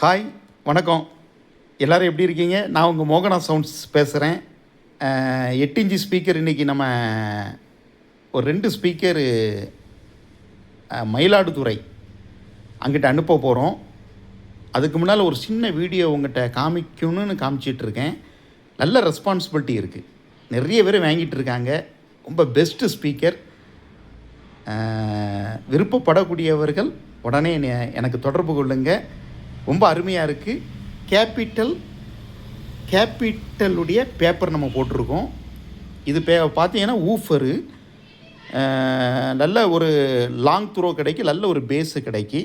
Hi, வணக்கம். எல்லோரும் எப்படி இருக்கீங்க? நான் உங்கள் மோகனா சவுண்ட்ஸ் பேசுகிறேன். 8 இன்ச்சு ஸ்பீக்கர் இன்றைக்கி நம்ம ஒரு 2 ஸ்பீக்கரு மயிலாடுதுறை அங்கிட்ட அனுப்ப போகிறோம். அதுக்கு முன்னால் ஒரு சின்ன வீடியோ உங்கள்கிட்ட காமிக்கணும்னு காமிச்சிட்ருக்கேன். நல்ல ரெஸ்பான்சிபிலிட்டி இருக்குது. நிறைய பேர் வாங்கிட்டு இருக்காங்க. ரொம்ப பெஸ்ட்டு ஸ்பீக்கர். விருப்பப்படக்கூடியவர்கள் உடனே எனக்கு தொடர்பு கொள்ளுங்கள். ரொம்ப அருமையாக இருக்குது. கேபிட்டலுடைய பேப்பர் நம்ம போட்டிருக்கோம். இது பார்த்தீங்கன்னா ஊஃபரு நல்ல ஒரு லாங் த்ரோ கிடைக்கி, நல்ல ஒரு பேஸு கிடைக்கி.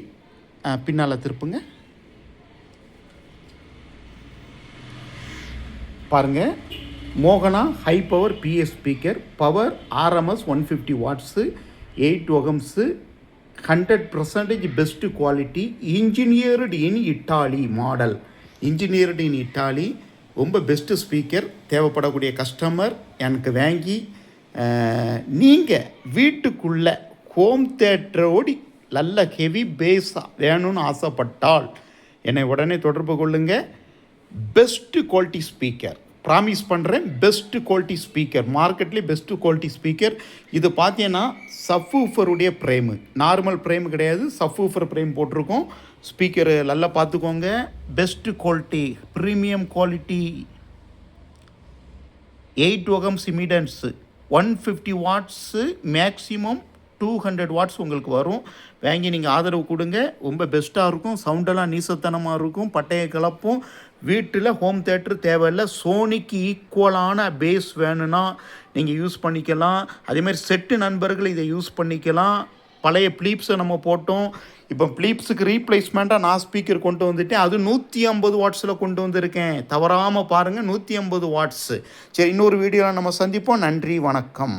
பின்னால் திருப்புங்க பாருங்கள். மோகனா high power PS speaker, power RMS 150 watts, 8 ohms, 100% best quality, engineered in Italy model. Engineered in Italy. ரொம்ப பெஸ்ட்டு ஸ்பீக்கர். தேவைப்படக்கூடிய கஸ்டமர் எனக்கு வாங்கி நீங்கள் வீட்டுக்குள்ளே ஹோம் தேட்டரோடு நல்ல ஹெவி பேஸாக வேணும்னு ஆசைப்பட்டால் என்னை உடனே தொடர்பு கொள்ளுங்கள். பெஸ்ட்டு குவாலிட்டி ஸ்பீக்கர் ப்ராமிஸ் பண்ணுறேன். பெஸ்ட்டு குவாலிட்டி ஸ்பீக்கர், மார்க்கெட்லேயே பெஸ்ட்டு குவாலிட்டி ஸ்பீக்கர். இது பார்த்தீங்கன்னா சப்வூஃபருடைய ப்ரைமு, நார்மல் ப்ரைமு கிடையாது, சப்வூஃபர் ப்ரைம் போட்டிருக்கோம். ஸ்பீக்கரு நல்லா பார்த்துக்கோங்க. Best quality, premium quality, 8 ohms impedance, 150 watts, maximum 200 watts உங்களுக்கு வரும். வாங்கி நீங்கள் ஆதரவு கொடுங்க. ரொம்ப பெஸ்ட்டாக இருக்கும். சவுண்டெல்லாம் நீசத்தனமாக இருக்கும், பட்டையை கலப்பும். வீட்டில் ஹோம் தேட்டர் தேவையில்லை. சோனிக்கு ஈக்குவலான பேஸ் வேணும்னா நீங்கள் யூஸ் பண்ணிக்கலாம். அதேமாதிரி செட்டு நண்பர்கள் இதை யூஸ் பண்ணிக்கலாம். பழைய ப்ளீப்ஸை நம்ம போட்டோம். இப்போ ப்ளீப்ஸுக்கு ரீப்ளேஸ்மெண்ட்டாக நான் ஸ்பீக்கர் கொண்டு வந்துட்டேன். அது 150 வாட்ஸில் கொண்டு வந்திருக்கேன். தவறாமல் பாருங்கள், 150 வாட்ஸு. சரி, இன்னொரு வீடியோவில் நம்ம சந்திப்போம். நன்றி, வணக்கம்.